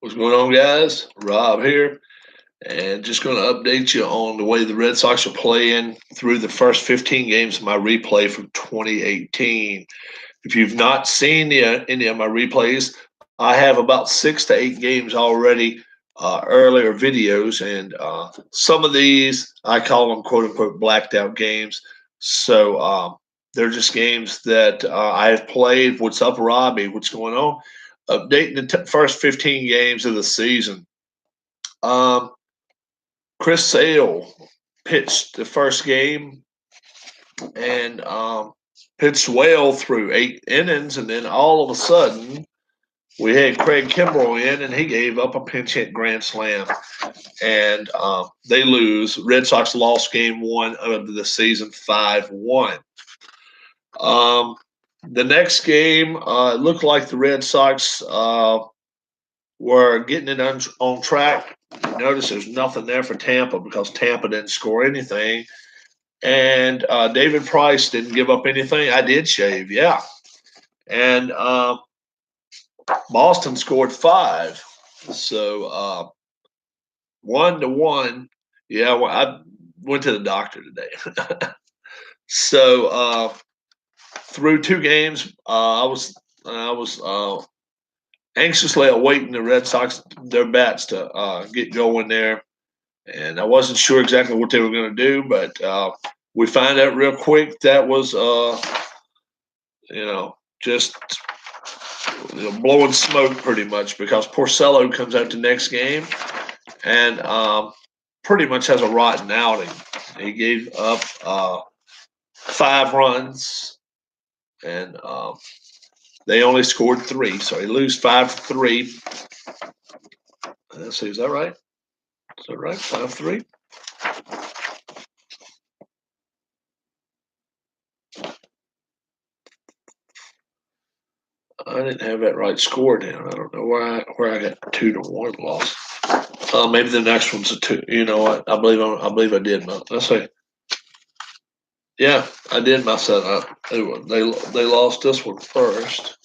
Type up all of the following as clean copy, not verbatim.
What's going on, guys? Rob here, and just going to update you on the way the Red Sox are playing through the first 15 games of my replay from 2018. If you've not seen any of my replays, I have about 6 to 8 games already, earlier videos, and some of these I call them "quote unquote" blacked out games. So they're just games that I have played. What's up, Robbie? What's going on? Updating the first 15 games of the season. Um, Chris Sale pitched the first game and pitched well through 8 innings, and then all of a sudden we had Craig Kimbrell in, and he gave up a pinch hit grand slam, and they lose. Red Sox lost game one of the season 5-1. The next game, it looked like the Red Sox were getting it on track. Notice there's nothing there for Tampa because Tampa didn't score anything. And David Price didn't give up anything. I did shave, yeah. And Boston scored 5. So 1-1. Yeah, well, I went to the doctor today. So through 2 games, I was anxiously awaiting the Red Sox, their bats to get going there. And I wasn't sure exactly what they were going to do, but we find out real quick that was, just blowing smoke pretty much, because Porcello comes out the next game and pretty much has a rotten outing. He gave up 5 runs, and they only scored 3, so he lose 5-3. Let's see, is that right? Is that right? 5-3. I didn't have that right score down. I don't know where I got 2-1 loss. Maybe the next one's a 2. You know what? I believe I did. Let's see. Yeah, I did mess that up. They lost this one first.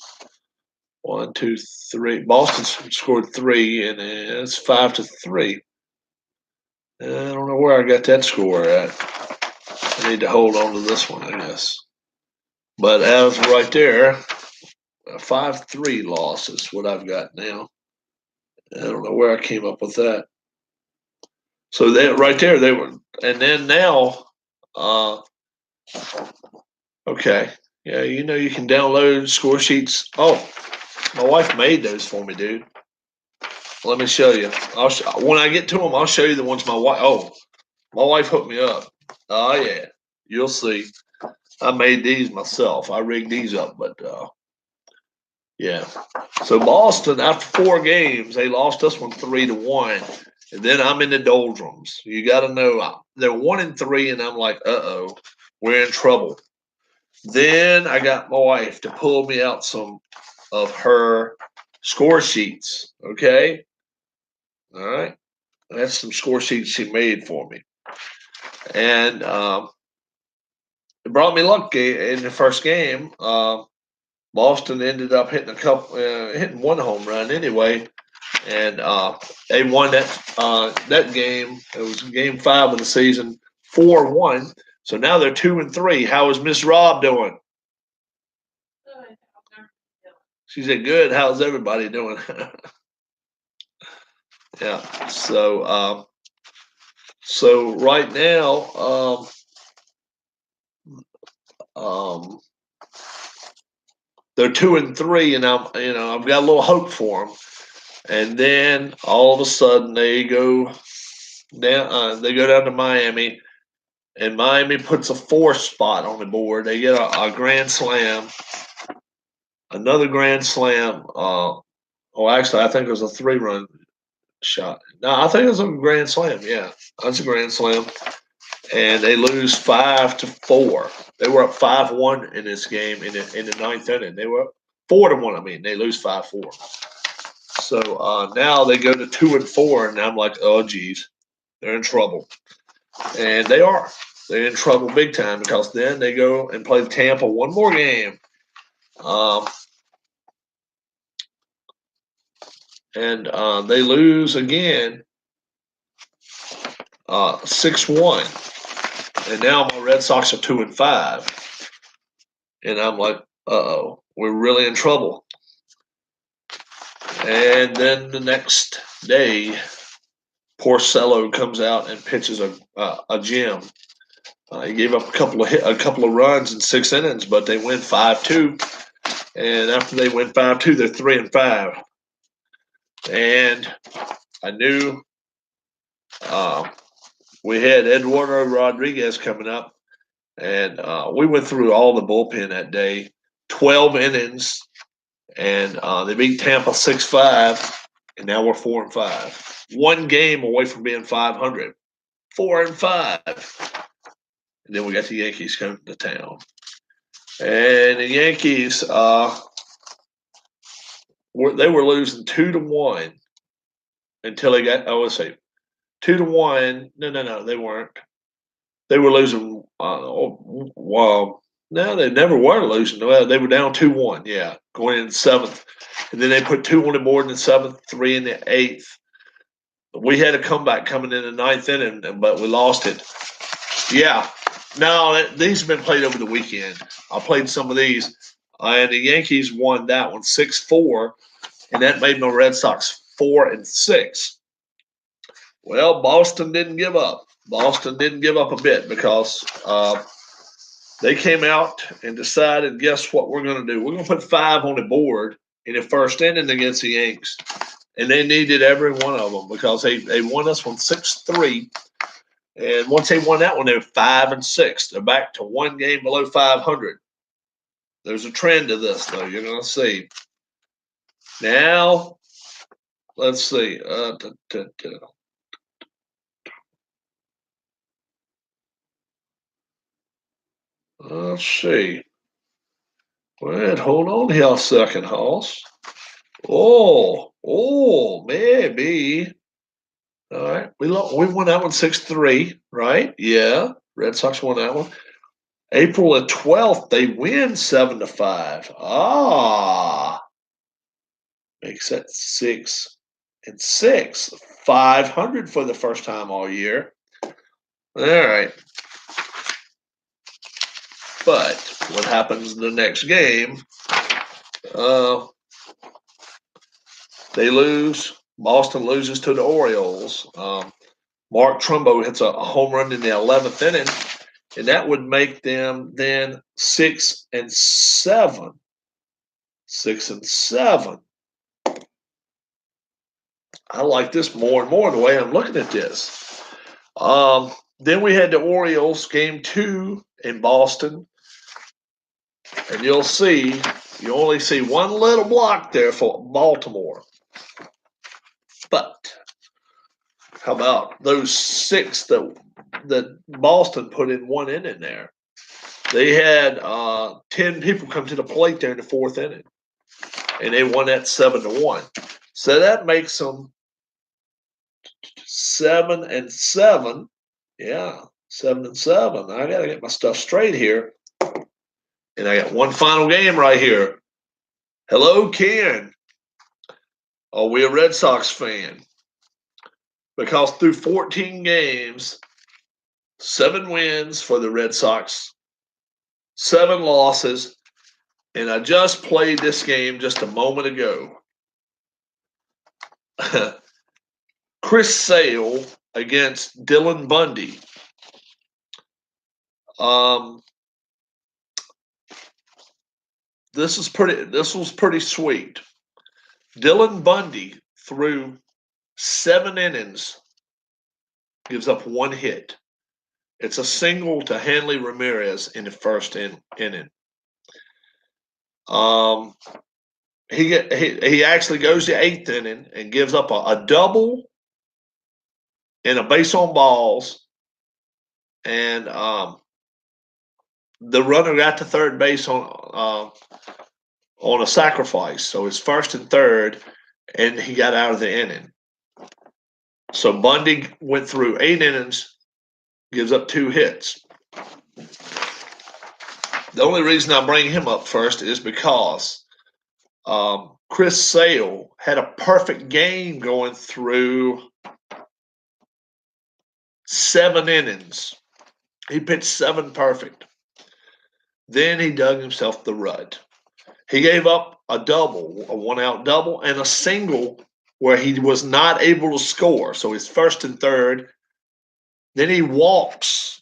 1, 2, 3. Boston scored 3, and it's 5-3. I don't know where I got that score at. I need to hold on to this one, I guess. But as right there, a 5-3 loss is what I've got now. I don't know where I came up with that. So right there they were, and then now, okay, yeah, you can download score sheets. Oh, my wife made those for me, dude. Let me show you. When I get to them, I'll show you the ones my wife. Oh, my wife hooked me up. Oh yeah, you'll see. I made these myself. I rigged these up, but yeah. So Boston, after 4 games, they lost this one 3-1, and then I'm in the doldrums. You got to know they're 1-3, and I'm like, we're in trouble. Then I got my wife to pull me out some of her score sheets. Okay, all right. That's some score sheets she made for me, and it brought me luck in the first game. Boston ended up hitting 1 home run anyway, and they won that game. It was game 5 of the season, 4-1. So now they're 2-3. How is Miss Rob doing? She said, "Good. How's everybody doing?" Yeah. So right now, they're 2-3, and I've got a little hope for them. And then all of a sudden they go down. They go down to Miami, and Miami puts a 4th spot on the board. They get a grand slam, another grand slam. Actually, I think it was a 3-run shot. No, I think it was a grand slam. Yeah, that's a grand slam. And they lose 5-4. They were up 5-1 in this game in the 9th inning. They were up 4-1. I mean, they lose 5-4. So now they go to 2-4, and I'm like, oh geez, they're in trouble, and they are. They're in trouble big time, because then they go and play Tampa one more game, and they lose again, 6-1. And now my Red Sox are 2-5, and I'm like, uh-oh, we're really in trouble. And then the next day, Porcello comes out and pitches a gem. He gave up a couple of runs in 6 innings, but they win 5-2. And after they win 5-2, they're 3-5. And I knew we had Eduardo Rodriguez coming up, and we went through all the bullpen that day, 12 innings, and they beat Tampa 6-5, and now we're 4-5. 1 game away from being 500. 4-5. And then we got the Yankees coming to town. And the Yankees, they were losing 2-1 until they got, let's see, 2-1. No, they weren't. They were losing, well, no, they never were losing. Well, they were down 2-1, yeah, going in the 7th. And then they put 2 on the board in the 7th, 3 in the 8th. We had a comeback coming in the 9th inning, but we lost it. Yeah. No, these have been played over the weekend. I played some of these, and the Yankees won that one 6-4, and that made my Red Sox 4-6. Well, Boston didn't give up. Boston didn't give up a bit because they came out and decided, guess what we're going to do? We're going to put 5 on the board in the first inning against the Yanks. And they needed every one of them because they won us one 6-3. And once they won that one, they were 5-6. They're back to 1 game below 500. There's a trend to this, though. You're going to see. Now, let's see. Let's see. Wait, hold on here a second, Hoss. Oh, maybe. All right. We won that one 6-3, right? Yeah. Red Sox won that one. April the 12th, they win 7-5. Makes that 6-6. 500 for the first time all year. All right. But what happens in the next game? They lose. Boston loses to the Orioles. Mark Trumbo hits a home run in the 11th inning, and that would make them then 6-7. 6-7. I like this more and more the way I'm looking at this. Then we had the Orioles game 2 in Boston, and you'll see you only see one little block there for Baltimore. But how about those 6 that Boston put in 1 inning there? They had 10 people come to the plate there in the 4th inning, and they won that 7-1. So that makes them 7-7. Yeah, 7-7. I got to get my stuff straight here. And I got one final game right here. Hello, Ken. Are we a Red Sox fan? Because through 14 games, 7 wins for the Red Sox, 7 losses, and I just played this game just a moment ago. Chris Sale against Dylan Bundy. This was pretty sweet. Dylan Bundy threw 7 innings, gives up 1 hit. It's a single to Hanley Ramirez in the first inning. He actually goes to 8th inning and gives up a double and a base on balls, and the runner got to third base on a sacrifice. So it's 1st and 3rd, and he got out of the inning. So Bundy went through 8 innings, gives up 2 hits. The only reason I bring him up first is because Chris Sale had a perfect game going through 7 innings. He pitched 7 perfect. Then he dug himself the rut. He gave up a double, a 1-out double, and a single where he was not able to score. So he's first and third. Then he walks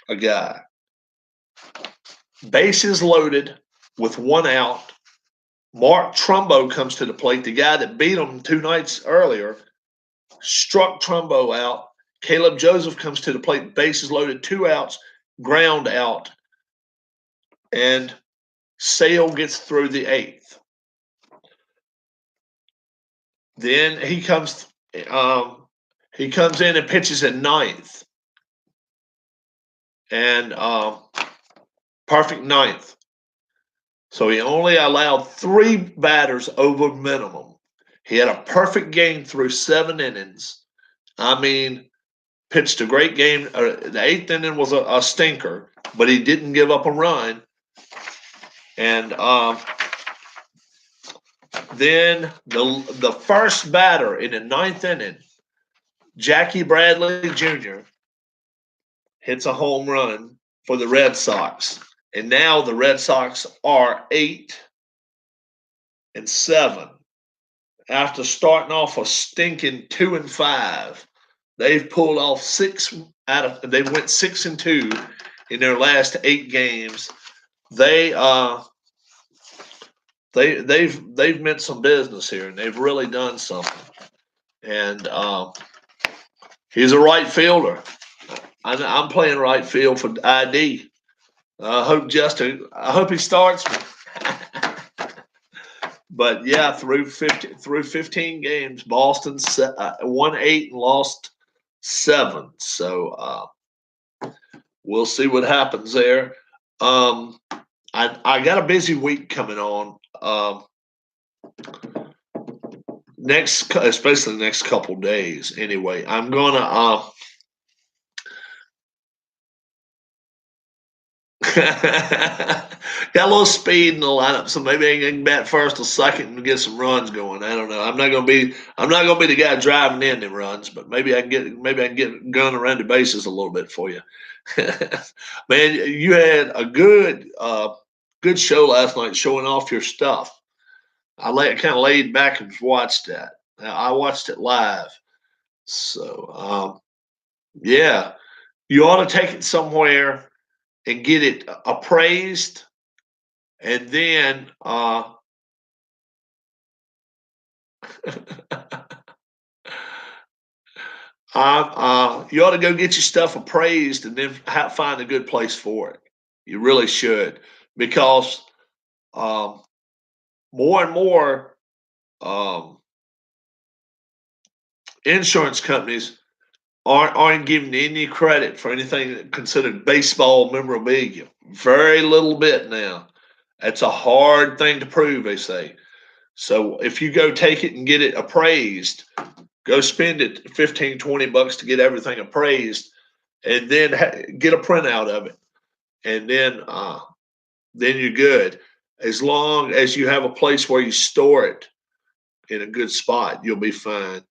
a guy. Bases loaded with 1 out. Mark Trumbo comes to the plate. The guy that beat him 2 nights earlier struck Trumbo out. Caleb Joseph comes to the plate. Bases loaded, 2 outs, ground out. And Sale gets through the 8th. Then he comes in and pitches at 9th. And perfect 9th. So he only allowed 3 batters over minimum. He had a perfect game through 7 innings. I mean, pitched a great game. The 8th inning was a stinker, but he didn't give up a run. And then the first batter in the 9th inning, Jackie Bradley Jr., hits a home run for the Red Sox. And now the Red Sox are 8-7. After starting off a stinking 2-5, they've pulled off 6 out of. They went 6-2 in their last 8 games. They've meant some business here, and they've really done something. And he's a right fielder. I'm playing right field for ID. I hope he starts me. But yeah, through 15 games, Boston won 8 and lost 7. So we'll see what happens there. I got a busy week coming on. Especially the next couple days. Anyway, I'm gonna. Got a little speed in the lineup, so maybe I can bat first or second and get some runs going. I don't know. I'm not gonna be the guy driving in the runs, but maybe I can get gun around the bases a little bit for you. Man, you had a good show last night, showing off your stuff. I kind of laid back and watched that. I watched it live, so yeah, you ought to take it somewhere and get it appraised, and then you ought to go get your stuff appraised and then find a good place for it. You really should, because more and more insurance companies aren't giving any credit for anything considered baseball memorabilia. Very little bit now. That's a hard thing to prove, they say. So if you go take it and get it appraised, go spend it $15-20 to get everything appraised, and then get a printout of it, and then you're good. As long as you have a place where you store it in a good spot, you'll be fine.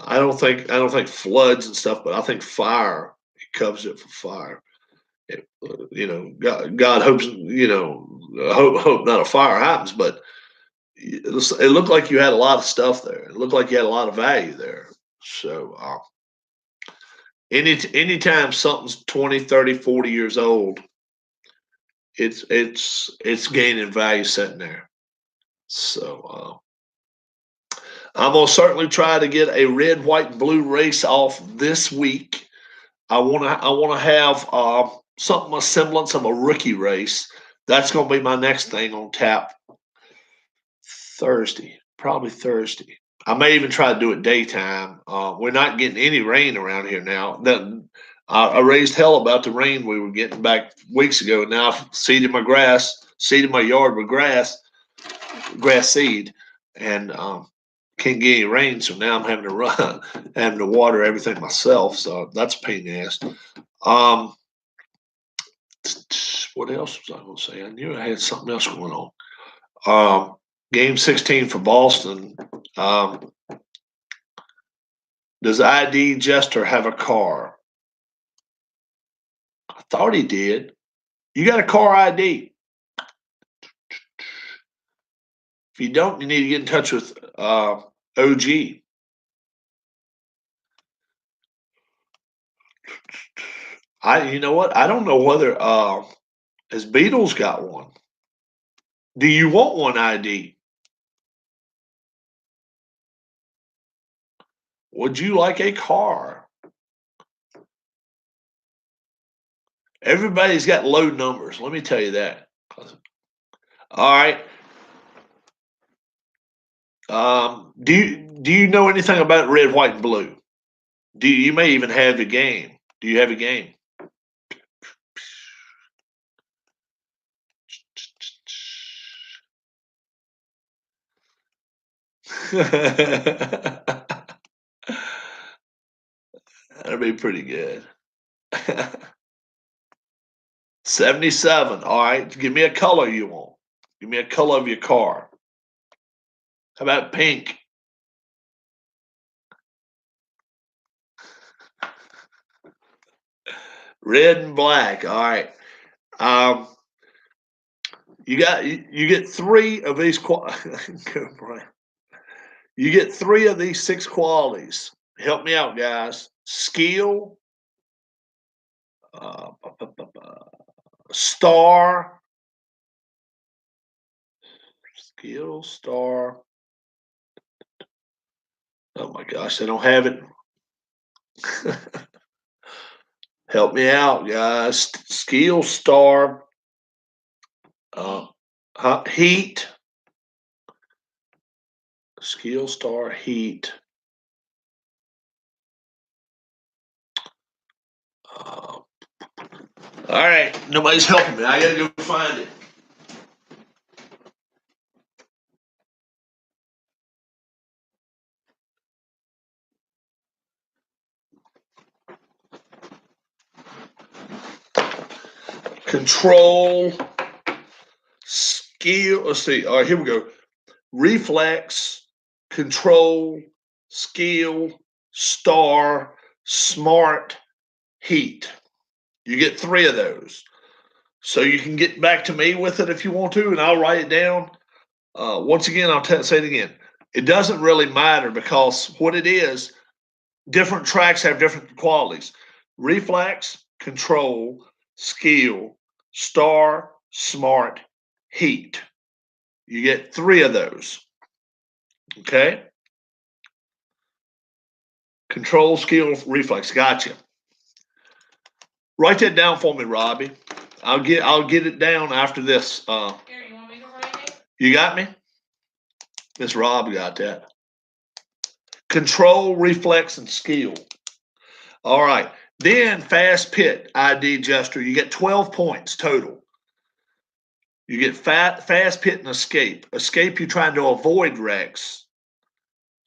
I don't think floods and stuff, but I think fire, it covers it for fire. God hopes, hope not a fire happens, but it looked like you had a lot of stuff there. It looked like you had a lot of value there. So anytime something's 20, 30, 40 years old, it's gaining value sitting there. So I'm gonna certainly try to get a red, white, and blue race off this week. I wanna have something, a semblance of a rookie race. That's gonna be my next thing on tap Thursday, probably Thursday. I may even try to do it daytime. We're not getting any rain around here now. I raised hell about the rain we were getting back weeks ago. Now I've seeded my yard with grass seed, and can't get any rain, so now I'm having to water everything myself. So that's a pain in the ass. What else was I going to say? I knew I had something else going on. Game 16 for Boston. Does ID Jester have a car? I thought he did. You got a car ID. If you don't, you need to get in touch with OG. You know what? I don't know whether has Beatles got one. Do you want one ID? Would you like a car? Everybody's got low numbers. Let me tell you that. All right. Do you know anything about red, white, and blue? You may even have a game? Do you have a game? That'll be pretty good. 77. All right. Give me a color you want. Give me a color of your car. How about pink? Red and black. All right. You get 3 of these you get 3 of these 6 qualities. Help me out, guys. Skill, star, skill, star. Oh my gosh, I don't have it. Help me out, guys. Skill, star, heat. Skill, star, heat. All right, nobody's helping me. I gotta go find it. Control, skill. Let's see. All right, here we go. Reflex, control, skill, star, smart, heat. You get 3 of those. So you can get back to me with it if you want to, and I'll write it down. Once again, I'll say it again. It doesn't really matter because what it is, different tracks have different qualities. Reflex, control, skill, star, smart, heat. You get 3 of those. Okay? Control, skill, reflex. Gotcha. Write that down for me, Robbie. I'll get it down after this. Here, you want me to write it? You got me? Miss Rob got that. Control, reflex, and skill. All right. Then fast pit, ID Jester. You get 12 points total. You get fast pit and escape. Escape, you're trying to avoid wrecks.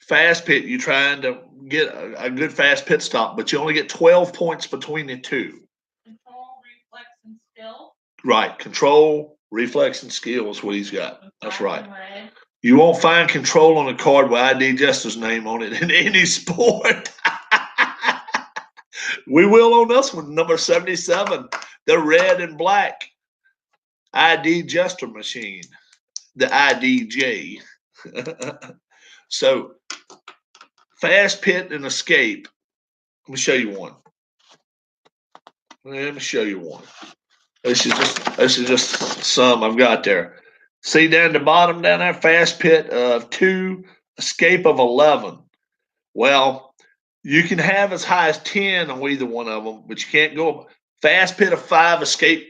Fast pit, you're trying to get a good fast pit stop, but you only get 12 points between the two. Control, reflex, and skill. Right. Control, reflex, and skill is what he's got. That's right. Red. You won't find control on a card with ID Jester's name on it in any sport. We will on this one, number 77, the red and black ID Jester machine, the IDJ. So, fast pit and escape. Let me show you one. This is just some I've got there. See down the bottom down there, fast pit of 2, escape of 11. Well, you can have as high as 10 on either one of them, but you can't go fast pit of 5, escape.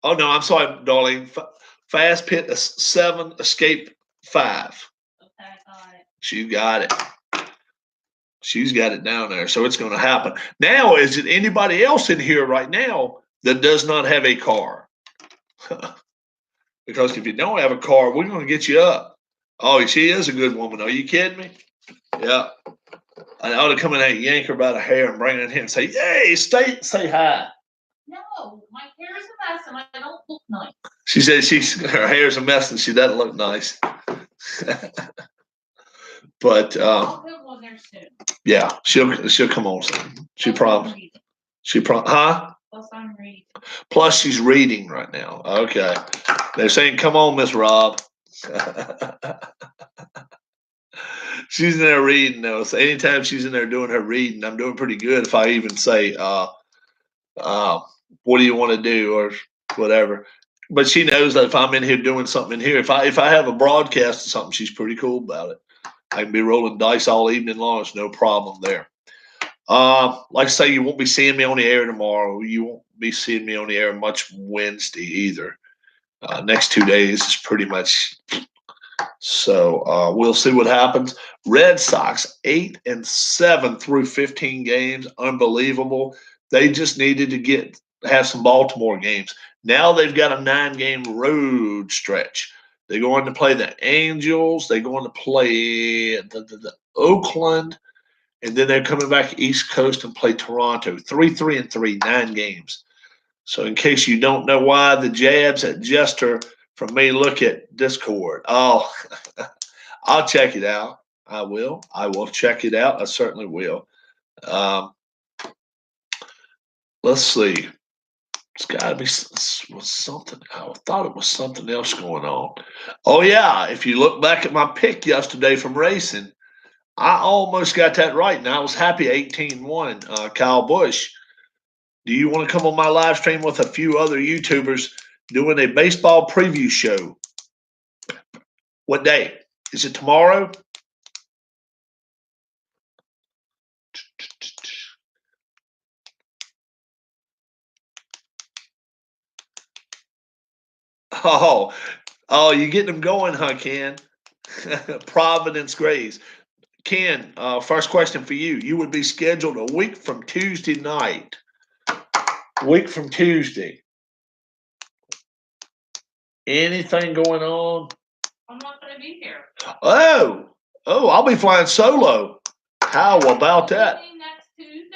Oh no, I'm sorry, darling. Fast pit of 7, escape 5. Okay, got it. She got it. She's got it down there, so it's going to happen. Now, is it anybody else in here right now that does not have a car? Because if you don't have a car, we're going to get you up. Oh, she is a good woman. Are you kidding me? Yeah. I ought to come in and yank her by the hair and bring her in here and say, "Hey, say hi." No, my hair is a mess and I don't look nice. She said her hair's a mess and she doesn't look nice. But I'll put one there soon. yeah, she'll come on soon. She promised. Huh? Plus I'm reading. Plus she's reading right now. Okay. They're saying, come on, Miss Rob. She's in there reading though. So anytime she's in there doing her reading, I'm doing pretty good. If I even say, what do you want to do or whatever. But she knows that if I'm in here doing something in here, if I have a broadcast or something, she's pretty cool about it. I can be rolling dice all evening long. It's no problem there. Like I say, you won't be seeing me on the air tomorrow. You won't be seeing me on the air much Wednesday either. Next 2 days is pretty much. So we'll see what happens. Red Sox 8-7 through 15 games, unbelievable. They just needed to have some Baltimore games. Now they've got a 9-game road stretch. They're going to play the Angels. They're going to play the Oakland, and then they're coming back East Coast and play Toronto. 3-3-3, 9 games. So in case you don't know why the jabs at Jester from me, look at Discord. Oh, I'll check it out. I will. I will check it out. I certainly will. Let's see. It's got to be something. I thought it was something else going on. Oh, yeah. If you look back at my pick yesterday from racing, I almost got that right. And I was happy 18-1. Kyle Busch. Do you want to come on my live stream with a few other YouTubers doing a baseball preview show? What day? Is it tomorrow? Oh, you getting them going, huh, Ken? Providence Grays. Ken, first question for you. You would be scheduled a week from Tuesday night. Week from Tuesday. Anything going on? I'm not going to be here. Oh, I'll be flying solo. How about that? Next Tuesday?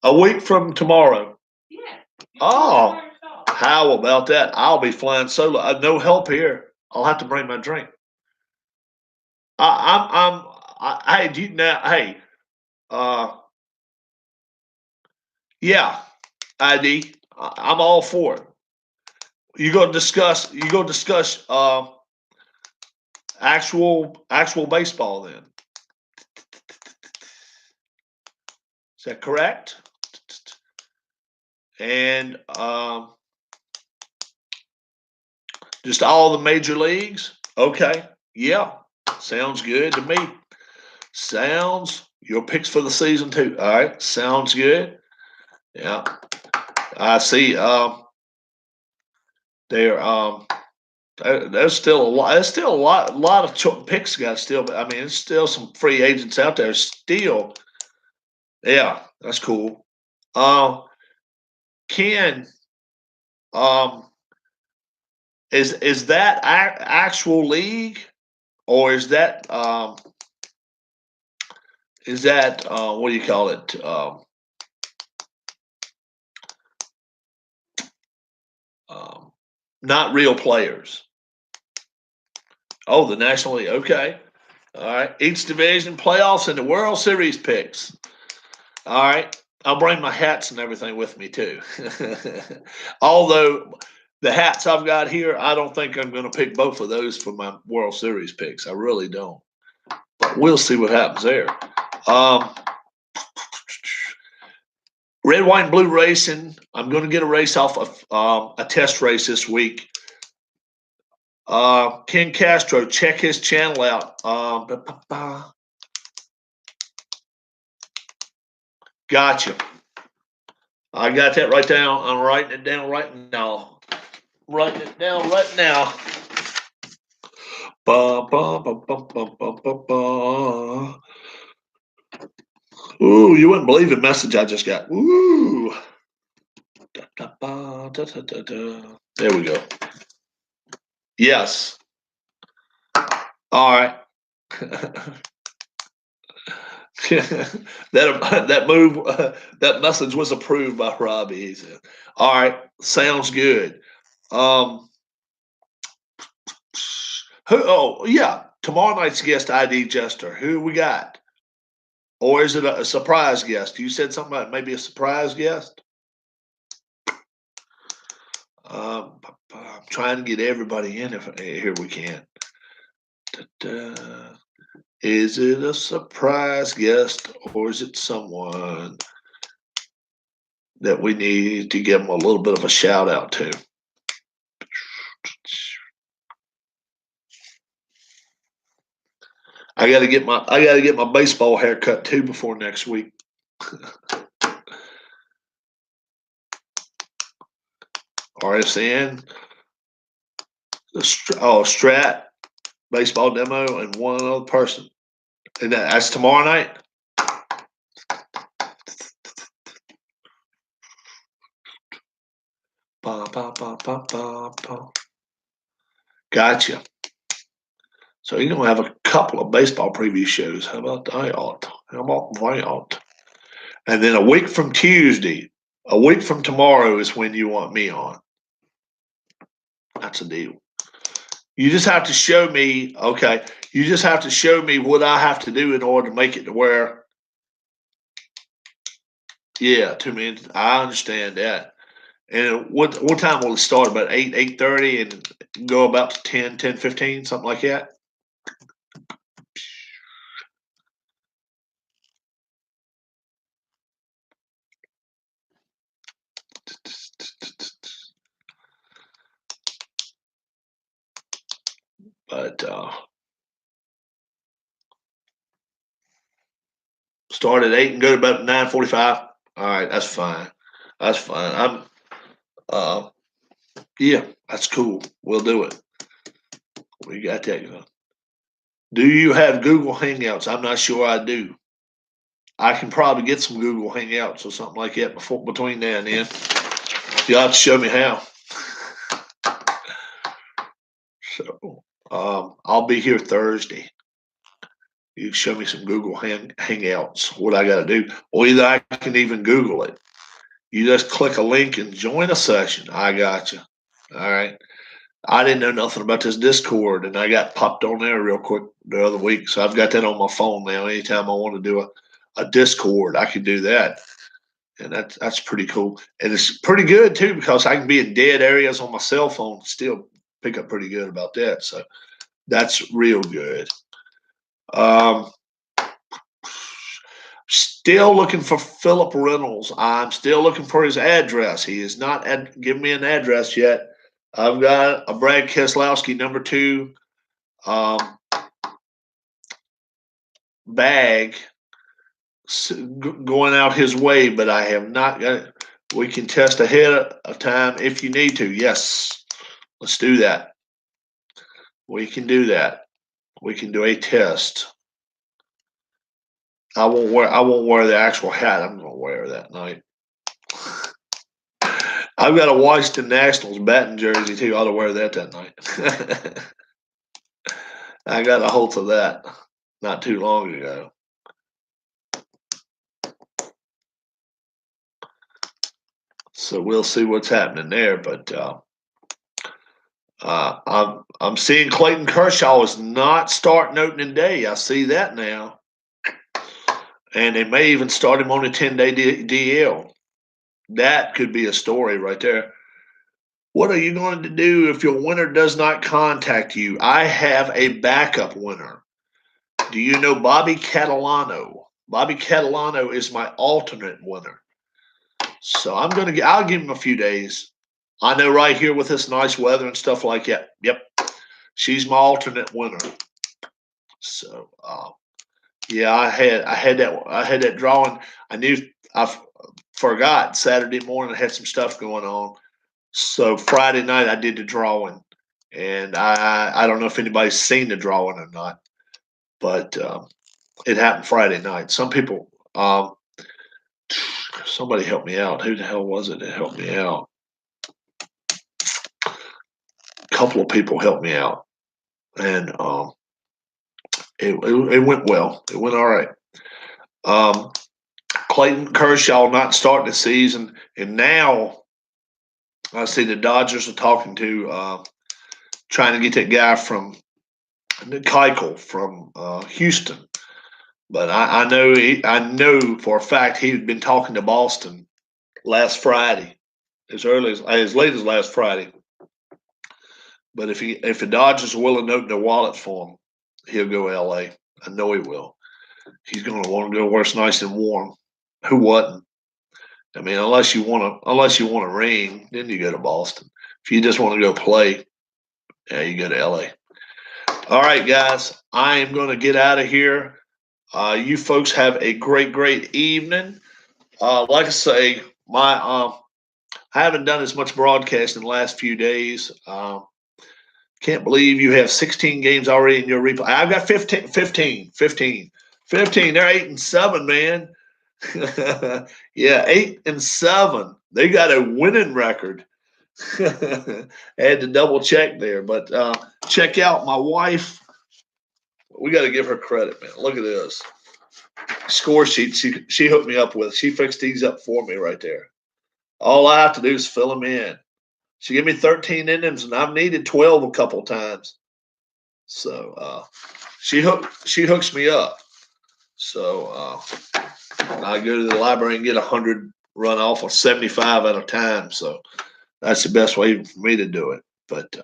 A week from tomorrow. Yeah. Oh, how about that? I'll be flying solo. No help here. I'll have to bring my drink. Hey, do you now? Hey, yeah, ID. I'm all for it. You go discuss. Actual baseball then. Is that correct? And just all the major leagues? Okay. Yeah. Sounds good to me. Your picks for the season too. All right. Sounds good. Yeah. I see. There's still a lot. There's still a lot of picks got still. But I mean, there's still some free agents out there still. Yeah, that's cool. Ken, is that actual league, or is that what do you call it? Not real players. Oh, the National League. Okay. All right. Each division, playoffs, and the World Series picks. All right. I'll bring my hats and everything with me too. Although the hats I've got here, I don't think I'm going to pick both of those for my World Series picks. I really don't. But we'll see what happens there. Red, white, and blue racing. I'm going to get a race off of a test race this week. Ken Castro, check his channel out. Gotcha. I got that right down. I'm writing it down right now. Writing it down right now. Ooh, you wouldn't believe the message I just got. Ooh. There we go. Yes. All right. that message was approved by Robbie. He said, "All right, sounds good." Who? Oh, yeah. Tomorrow night's guest ID Jester. Who we got? Or is it a surprise guest? You said something about maybe a surprise guest. I'm trying to get everybody in. If here we can. Da-da. Is it a surprise guest or is it someone that we need to give them a little bit of a shout out to? I got to get my baseball haircut too before next week. RSN, Strat, baseball demo, and one other person. And that's tomorrow night. Gotcha. So you're gonna have a couple of baseball preview shows. How about that? And then a week from Tuesday, a week from tomorrow is when you want me on. That's a deal. You just have to show me, okay, you just have to show me what I have to do in order to make it to where, yeah, 2 minutes. I understand that. And what time will it start? About 8:30 and go about to 10:15, something like that? But start at 8 and go to about 9:45. All right, that's fine. That's fine. Yeah, that's cool. We'll do it. We got that. Do you have Google Hangouts? I'm not sure I do. I can probably get some Google Hangouts or something like that between now and then. You'll have to show me how. So I'll be here Thursday. You can show me some Google Hangouts, what I got to do. Or either I can even Google it. You just click a link and join a session. I got you. All right. I didn't know nothing about this Discord, and I got popped on there real quick the other week. So I've got that on my phone now. Anytime I want to do a Discord, I can do that. And that's pretty cool. And it's pretty good too, because I can be in dead areas on my cell phone and still pick up pretty good about that. So that's real good. Still looking for Philip Reynolds. I'm still looking for his address. He has not given me an address yet. I've got a Brad Keselowski #2 bag going out his way, but I have not got it. We can test ahead of time if you need to. Yes, let's do that. We can do that. We can do a test. I won't wear the actual hat. I'm going to wear that night. I've got a Washington Nationals batting jersey too. I ought to wear that night. I got a hold of that not too long ago. So we'll see what's happening there. But I'm seeing Clayton Kershaw is not starting opening day. I see that now, and they may even start him on a 10-day DL. That could be a story right there. What are you going to do if your winner does not contact you? I have a backup winner. Do you know Bobby Catalano? Bobby Catalano is my alternate winner. So I'll give him a few days. I know right here with this nice weather and stuff like that. Yep. She's my alternate winner. So yeah, I had that drawing. I forgot Saturday morning I had some stuff going on. So Friday night I did the drawing, and I don't know if anybody's seen the drawing or not, but it happened Friday night. Some people, somebody helped me out. Who the hell was it that helped me out? A couple of people helped me out, and it went well. It went all right. Clayton Kershaw not starting the season, and now I see the Dodgers are talking to trying to get that guy from Keuchel from Houston. But I know for a fact he had been talking to Boston last Friday, as late as last Friday. But if the Dodgers are willing to open their wallets for him, he'll go LA. I know he will. He's going to want to go where it's nice and warm. Who wouldn't? I mean, unless you want to ring, then you go to Boston. If you just want to go play, yeah, you go to LA. All right, guys, I am going to get out of here. You folks have a great evening. Like I say, I haven't done as much broadcasting the last few days. Can't believe you have 16 games already in your replay. I've got 15. They're 8-7, man. Yeah, 8-7. They got a winning record. I had to double check there, but check out my wife. We got to give her credit, man. Look at this score sheet she hooked me up with. She fixed these up for me right there. All I have to do is fill them in. She gave me 13 innings, and I've needed 12 a couple times. So she hooks me up. So I go to the library and get 100 run off of 75 at a time. So that's the best way for me to do it. But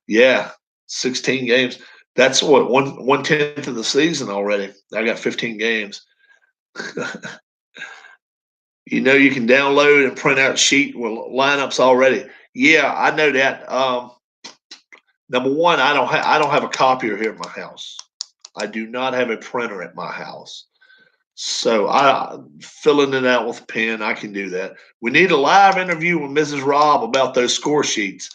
yeah, 16 games. That's what 1/10 of the season already. I got 15 games. You know, you can download and print out sheet with lineups already. Yeah, I know that. Number one, I don't have a copier here at my house. I do not have a printer at my house. So I filling it out with a pen, I can do that. We need a live interview with Mrs. Robb about those score sheets.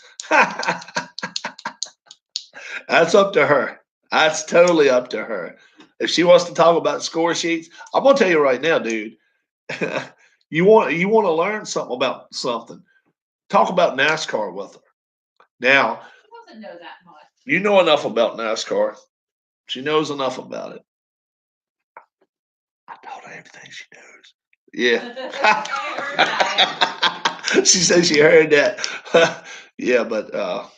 That's up to her. That's totally up to her. If she wants to talk about score sheets, I'm gonna tell you right now, dude. you want to learn something about something. Talk about NASCAR with her. Now, She doesn't know that much. you know enough about NASCAR. She knows enough about it. I told her everything she knows. Yeah. She said she heard that. Yeah, but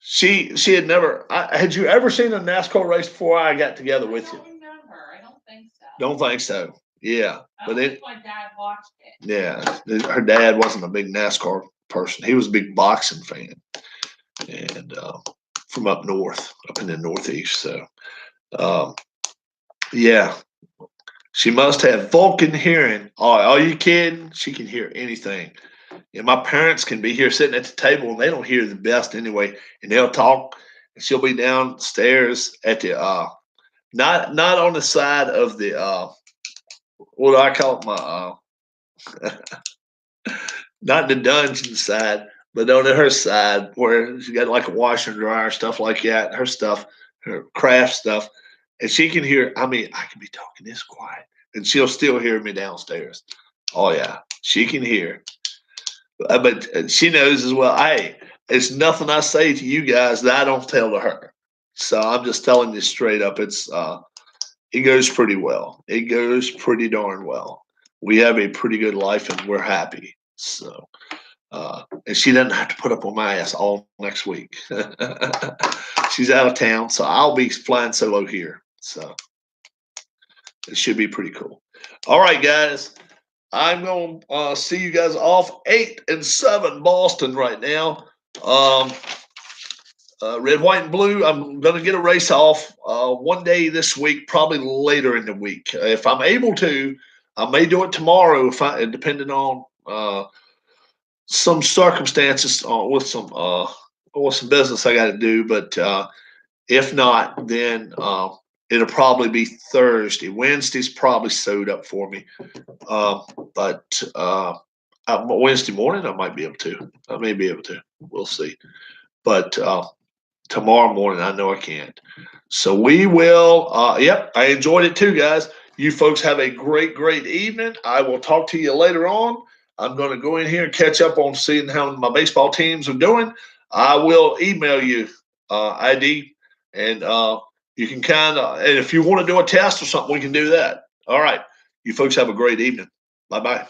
she had never. Had you ever seen a NASCAR race before I got together with you? I don't remember. I don't think so. Don't think so. Yeah, I think my dad watched it. Yeah, her dad wasn't a big NASCAR person. He was a big boxing fan, and from up north, up in the Northeast. So, yeah, she must have Vulcan hearing. Oh, are you kidding? She can hear anything. And my parents can be here sitting at the table, and they don't hear the best anyway. And they'll talk, and she'll be downstairs at the not on the side of the what do I call it? My not the dungeon side, but on her side where she got like a washer and dryer, stuff like that. Her stuff, her craft stuff, and she can hear. I mean, I can be talking this quiet, and she'll still hear me downstairs. Oh yeah, she can hear. But she knows as well. Hey, it's nothing I say to you guys that I don't tell to her. So I'm just telling you straight up. It goes pretty well. It goes pretty darn well. We have a pretty good life, and we're happy. So, and she doesn't have to put up with my ass all next week. She's out of town, so I'll be flying solo here. So it should be pretty cool. All right, guys. I'm going to see you guys off 8-7 Boston right now. Red, white, and blue. I'm going to get a race off one day this week, probably later in the week. If I'm able to, I may do it tomorrow, depending on some circumstances with some business I got to do. But if not, then it'll probably be Thursday. Wednesday's probably sewed up for me. But Wednesday morning, I might be able to. I may be able to. We'll see. But tomorrow morning, I know I can't. So we will. Yep, I enjoyed it too, guys. You folks have a great evening. I will talk to you later on. I'm going to go in here and catch up on seeing how my baseball teams are doing. I will email you, ID, and you can and if you want to do a test or something, we can do that. All right. You folks have a great evening. Bye-bye.